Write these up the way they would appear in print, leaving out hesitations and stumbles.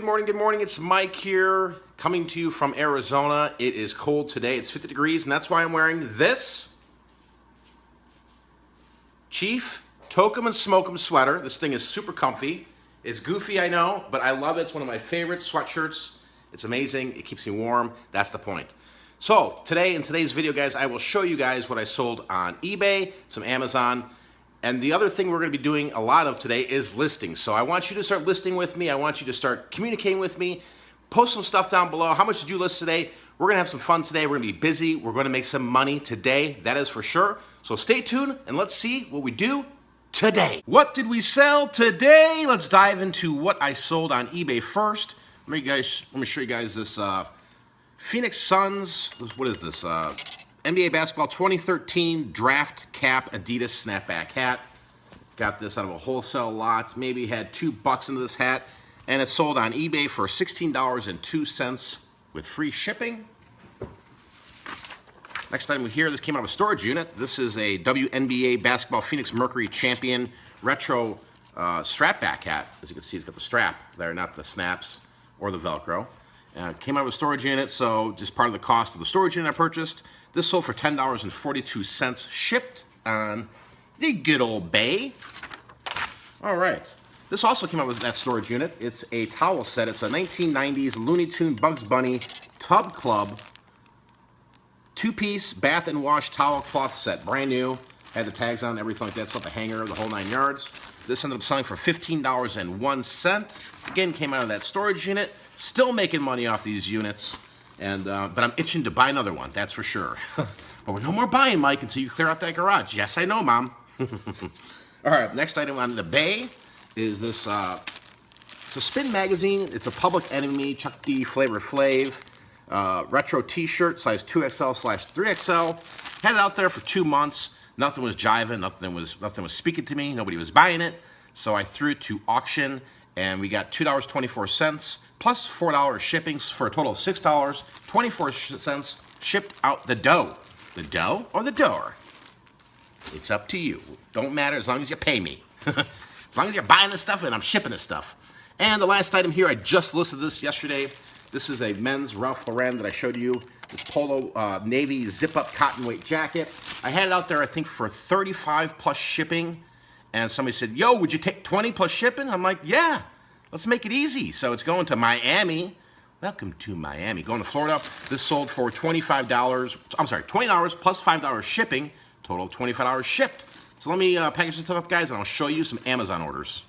morning, good morning. It's Mike here, coming to you from Arizona. It is cold today. It's 50 degrees, and that's why I'm wearing this Chief Tokum and Smokum sweater. This thing is super comfy. It's goofy, I know, but I love it. It's one of my favorite sweatshirts. It's amazing. It keeps me warm. That's the point. So today, in today's video, guys, I will show you guys what I sold on eBay, some Amazon, and the other thing we're going to be doing a lot of today is listing. So I want you to start listing with me. I want you to start communicating with me. Post some stuff down below. How much did you list today? We're going to have some fun today. We're going to be busy. We're going to make some money today. That is for sure. So stay tuned and let's see what we do today. What did we sell today? Let's dive into what I sold on eBay first. Let me show you guys this Phoenix Suns. What is this? NBA Basketball 2013 Draft Cap Adidas Snapback Hat. Got this out of a wholesale lot. Maybe had $2 into this hat. And it's sold on eBay for $16.02 with free shipping. Next item here, this came out of a storage unit. This is a WNBA Basketball Phoenix Mercury Champion Retro Strapback hat. As you can see, it's got the strap there, not the snaps or the Velcro. Came out of a storage unit, so just part of the cost of the storage unit I purchased. This sold for $10.42, shipped on the good old Bay. All right. This also came out with that storage unit. It's a towel set. It's a 1990s Looney Tune Bugs Bunny Tub Club two-piece bath and wash towel cloth set. Brand new. Had the tags on, everything like that. It's up the hanger, the whole 9 yards. This ended up selling for $15.01. Again, came out of that storage unit. Still making money off these units. And but I'm itching to buy another one, that's for sure. But we're no more buying, Mike, until you clear out that garage. Yes, I know, Mom. All right, next item on the Bay is this, it's a Spin magazine. It's a Public Enemy, Chuck D, Flavor Flav, retro t-shirt, size 2XL/3XL. Had it out there for 2 months. Nothing was jiving, nothing was speaking to me, nobody was buying it. So I threw it to auction, and we got $2.24 plus $4 shipping for a total of $6.24 shipped out the dough. The dough or the door? It's up to you. Don't matter as long as you pay me. As long as you're buying this stuff and I'm shipping this stuff. And the last item here, I just listed this yesterday. This is a men's Ralph Lauren that I showed you. This polo navy zip-up cotton weight jacket. I had it out there, I think, for 35 plus shipping. And somebody said, yo, would you take 20 plus shipping? I'm like, yeah, let's make it easy. So it's going to Miami. Welcome to Miami. Going to Florida. This sold for $20 plus $5 shipping. Total of $25 shipped. So let me package this stuff up, guys, and I'll show you some Amazon orders.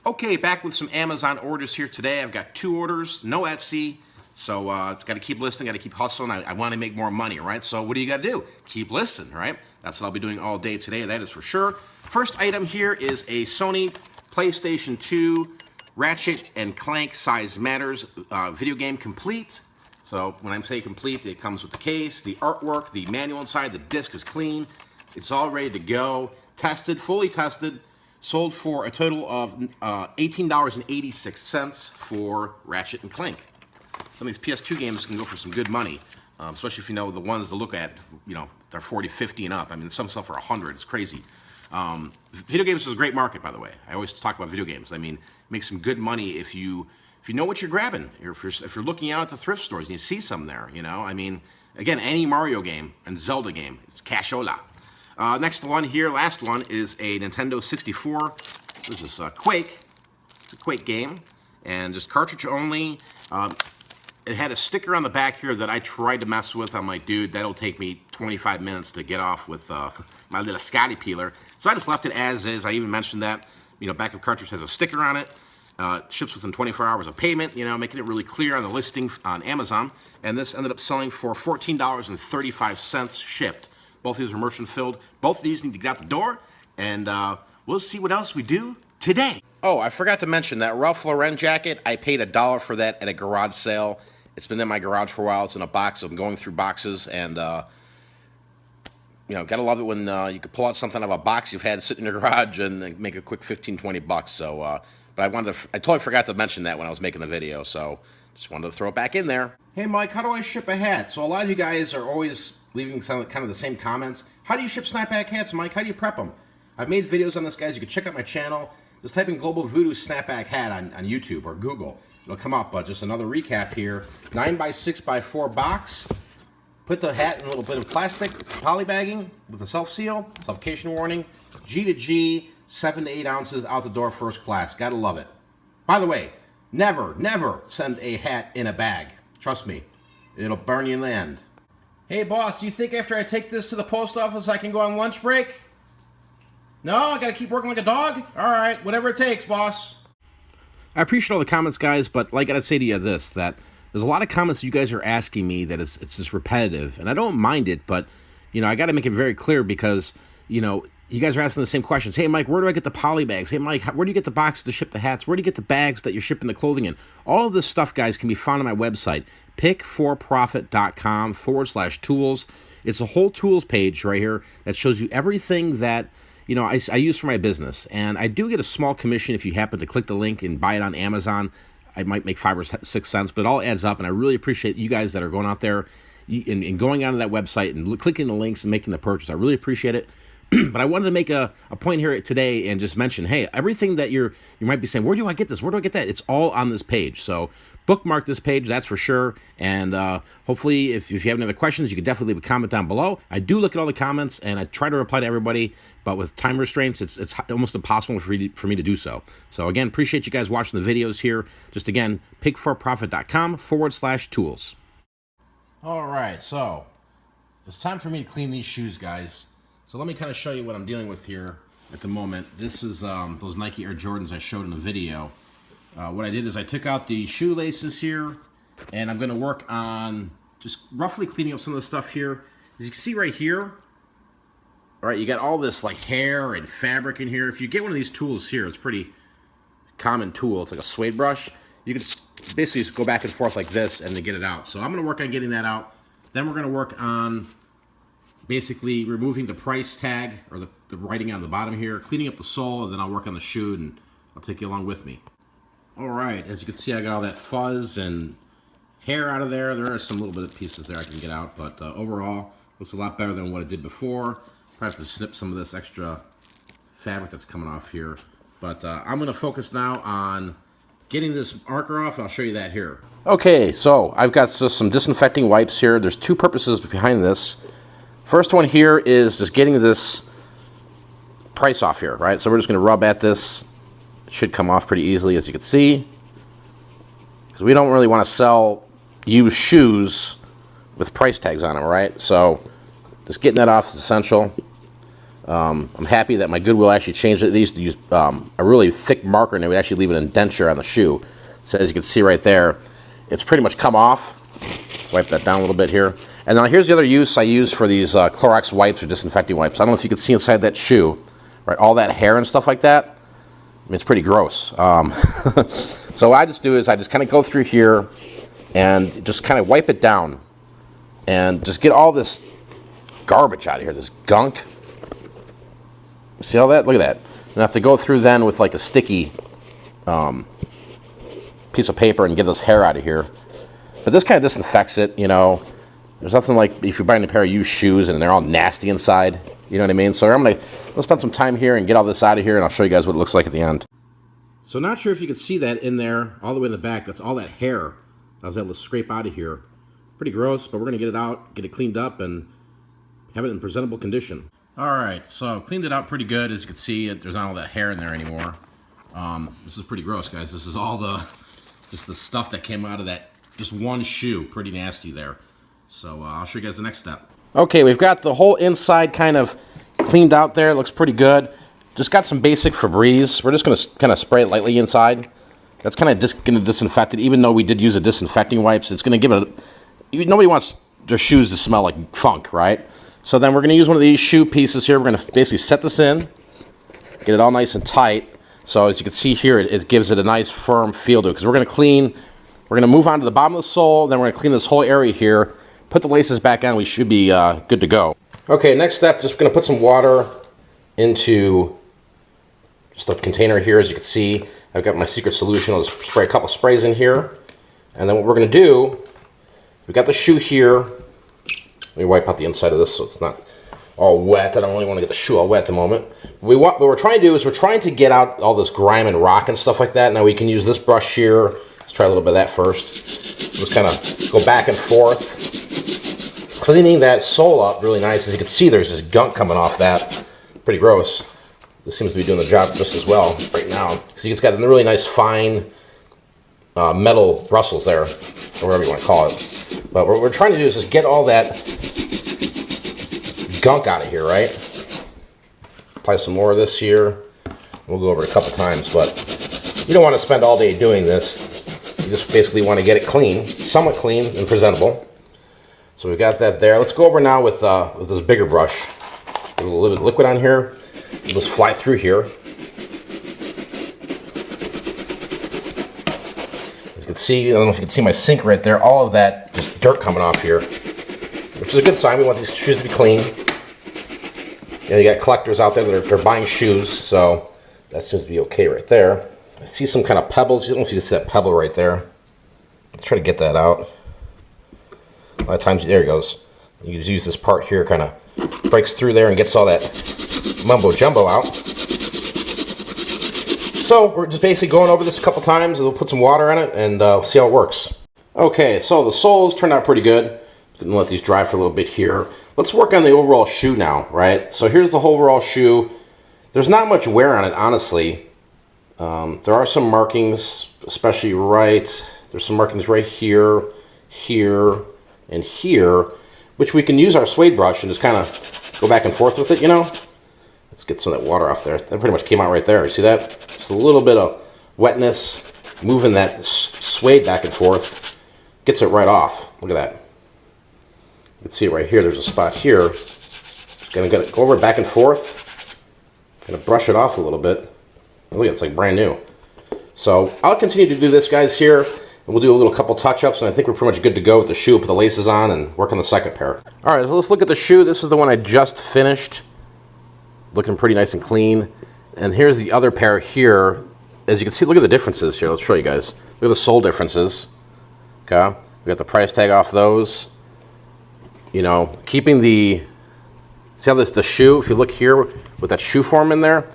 Okay, back with some Amazon orders here today. I've got 2 orders, no Etsy. So got to keep listing, got to keep hustling. I want to make more money, right? So what do you got to do? Keep listing, right? That's what I'll be doing all day today, that is for sure. First item here is a Sony PlayStation 2 Ratchet and Clank Size Matters video game complete. So when I say complete, it comes with the case, the artwork, the manual inside, the disc is clean. It's all ready to go. Tested, fully tested. Sold for a total of $18.86 for Ratchet and Clank. Some of these PS2 games can go for some good money, especially if you know the ones to look at, you know, they're 40, 50 and up. I mean, some sell for 100. It's crazy. Video games is a great market, by the way. I always talk about video games. I mean, make some good money if you know what you're grabbing. If you're looking out at the thrift stores and you see some there, you know. I mean, again, any Mario game and Zelda game, it's cashola. Next one here, last one, is a Nintendo 64. This is Quake. It's a Quake game, and just cartridge only. It had a sticker on the back here that I tried to mess with. I'm like, dude, that'll take me 25 minutes to get off with my little Scotty peeler. So I just left it as is. I even mentioned that, you know, back of cartridge has a sticker on it. Ships within 24 hours of payment, you know, making it really clear on the listing on Amazon. And this ended up selling for $14.35 shipped. Both of these are merchant filled. Both of these need to get out the door, and we'll see what else we do today. Oh, I forgot to mention that Ralph Lauren jacket. I paid $1 for that at a garage sale. It's been in my garage for a while. It's in a box. I'm going through boxes, and you know, gotta love it when you can pull out something out of a box you've had sitting in your garage and make a quick 15, 20 bucks. So, but I totally forgot to mention that when I was making the video. So, just wanted to throw it back in there. Hey, Mike, how do I ship a hat? So a lot of you guys are always leaving some kind of the same comments. How do you ship snapback hats, Mike? How do you prep them? I've made videos on this, guys. You can check out my channel. Just type in Global Voodoo Snapback Hat on YouTube or Google. it'll come up. But just another recap here. 9x6x4 box. Put the hat in a little bit of plastic, polybagging with a self-seal, suffocation warning. G to G, 7 to 8 ounces out the door, first class. Gotta love it. By the way, never, never send a hat in a bag. Trust me, it'll burn you in the end. Hey boss, you think after I take this to the post office I can go on lunch break? No, I gotta keep working like a dog? Alright, whatever it takes, boss. I appreciate all the comments, guys, but like I gotta say to you this, that there's a lot of comments you guys are asking me that it's just repetitive, and I don't mind it, but, you know, I gotta make it very clear because, you know, you guys are asking the same questions. Hey, Mike, where do I get the poly bags? Hey, Mike, where do you get the boxes to ship the hats? Where do you get the bags that you're shipping the clothing in? All of this stuff, guys, can be found on my website, pickforprofit.com/tools. It's a whole tools page right here that shows you everything that, you know, I use for my business. And I do get a small commission if you happen to click the link and buy it on Amazon. I might make 5 or 6 cents, but it all adds up. And I really appreciate you guys that are going out there and going onto that website and clicking the links and making the purchase. I really appreciate it. But I wanted to make a point here today and just mention, hey, everything that you might be saying, where do I get this? Where do I get that? It's all on this page. So bookmark this page, that's for sure. And hopefully, if you have any other questions, you can definitely leave a comment down below. I do look at all the comments, and I try to reply to everybody. But with time restraints, it's almost impossible for me to do so. So again, appreciate you guys watching the videos here. Just again, pickforprofit.com/tools. All right, so it's time for me to clean these shoes, guys. So let me kind of show you what I'm dealing with here at the moment. This is those Nike Air Jordans I showed in the video. What I did is I took out the shoelaces here, and I'm going to work on just roughly cleaning up some of the stuff here. As you can see right here, all right, you got all this like hair and fabric in here. If you get one of these tools here, it's a pretty common tool. It's like a suede brush. You can basically just go back and forth like this and then get it out. So I'm going to work on getting that out. Then we're going to work on basically removing the price tag or the writing on the bottom here, cleaning up the sole, and then I'll work on the shoe and I'll take you along with me. All right, as you can see, I got all that fuzz and hair out of there. There are some little bit of pieces there I can get out, but overall, looks a lot better than what it did before. Probably have to snip some of this extra fabric that's coming off here. But I'm gonna focus now on getting this marker off, and I'll show you that here. Okay, so I've got some disinfecting wipes here. There's two purposes behind this. First one here is just getting this price off here, right? So we're just going to rub at this. It should come off pretty easily, as you can see. Because we don't really want to sell used shoes with price tags on them, right? So just getting that off is essential. I'm happy that my Goodwill actually changed it. They used to use a really thick marker, and they would actually leave an indenture on the shoe. So as you can see right there, it's pretty much come off. Let's wipe that down a little bit here. And now here's the other use I use for these Clorox wipes or disinfecting wipes. I don't know if you can see inside that shoe, right? All that hair and stuff like that. I mean, it's pretty gross. So what I just do is I just kind of go through here and just kind of wipe it down and just get all this garbage out of here, this gunk. See all that? Look at that. And I have to go through then with like a sticky piece of paper and get this hair out of here. But this kind of disinfects it, you know. There's nothing like if you're buying a pair of used shoes and they're all nasty inside. You know what I mean? So let's spend some time here and get all this out of here, and I'll show you guys what it looks like at the end. So not sure if you can see that in there, all the way in the back. That's all that hair I was able to scrape out of here. Pretty gross, but we're going to get it out, get it cleaned up, and have it in presentable condition. All right, so cleaned it out pretty good. As you can see, there's not all that hair in there anymore. This is pretty gross, guys. This is all just the stuff that came out of that just one shoe. Pretty nasty there. So I'll show you guys the next step. Okay, we've got the whole inside kind of cleaned out there. It looks pretty good. Just got some basic Febreze. We're just going to kind of spray it lightly inside. That's kind of going to disinfect it. Even though we did use a disinfecting wipes, it's going to give it nobody wants their shoes to smell like funk, right? So then we're going to use one of these shoe pieces here. We're going to basically set this in, get it all nice and tight. So as you can see here, it gives it a nice firm feel to it. Because we're going to move on to the bottom of the sole, then we're going to clean this whole area here, put the laces back on, we should be good to go. Okay, next step, just going to put some water into just a container here. As you can see, I've got my secret solution. I'll just spray a couple sprays in here. And then what we're going to do, we've got the shoe here. Let me wipe out the inside of this so it's not all wet. I don't really want to get the shoe all wet at the moment. What we're trying to do is we're trying to get out all this grime and rock and stuff like that. Now we can use this brush here Let's try a little bit of that first. Just kind of go back and forth, cleaning that sole up really nice. As you can see, there's this gunk coming off that. Pretty gross. This seems to be doing the job just as well right now. See, it's got a really nice fine metal bristles there, or whatever you want to call it. But what we're trying to do is just get all that gunk out of here, right? Apply some more of this here. We'll go over it a couple times, but you don't want to spend all day doing this. You just basically want to get it clean, somewhat clean and presentable. So we've got that there. Let's go over now with this bigger brush. Get a little bit of liquid on here. We'll just fly through here. As you can see, I don't know if you can see my sink right there, all of that just dirt coming off here, which is a good sign. We want these shoes to be clean. You know, you got collectors out there that are buying shoes, so that seems to be okay right there. I see some kind of pebbles. I don't know if you can see that pebble right there. Let's try to get that out. A lot of times, there it goes. You just use this part here, kind of breaks through there and gets all that mumbo jumbo out. So we're just basically going over this a couple times. We'll put some water in it and see how it works. Okay, so the soles turned out pretty good. Gonna let these dry for a little bit here. Let's work on the overall shoe now, right? So here's the whole overall shoe. There's not much wear on it, honestly. There are some markings, especially there's some markings right here, here, and here, which we can use our suede brush and just kind of go back and forth with it, you know? Let's get some of that water off there. That pretty much came out right there. You see that? Just a little bit of wetness, moving that suede back and forth, gets it right off. Look at that. You can see it right here. There's a spot here. Just gonna go over it back and forth. Gonna brush it off a little bit. Look, it's like brand new. So I'll continue to do this, guys, here. And we'll do a little couple touch-ups, and I think we're pretty much good to go with the shoe. Put the laces on and work on the second pair. All right, so let's look at the shoe. This is the one I just finished. Looking pretty nice and clean. And here's the other pair here. As you can see, look at the differences here. Let's show you guys. Look at the sole differences. Okay, we got the price tag off those. You know, keeping the, see how the shoe, if you look here with that shoe form in there,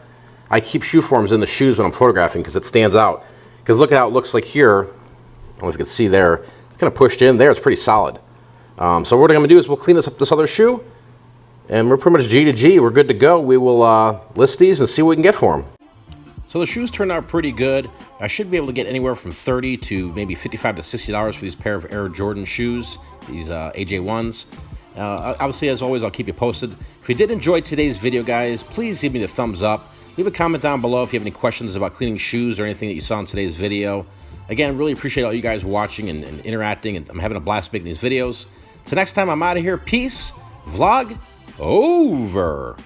I keep shoe forms in the shoes when I'm photographing because it stands out. Because look at how it looks like here. I don't know if you can see there. It's kind of pushed in there. It's pretty solid. So what I'm going to do is we'll clean this up, this other shoe, and we're pretty much G to G. We're good to go. We will list these and see what we can get for them. So the shoes turned out pretty good. I should be able to get anywhere from $30 to maybe $55 to $60 for these pair of Air Jordan shoes, these AJ1s. Obviously, as always, I'll keep you posted. If you did enjoy today's video, guys, please give me the thumbs up. Leave a comment down below if you have any questions about cleaning shoes or anything that you saw in today's video. Again, really appreciate all you guys watching and interacting, and I'm having a blast making these videos. So next time I'm out of here, peace, vlog over.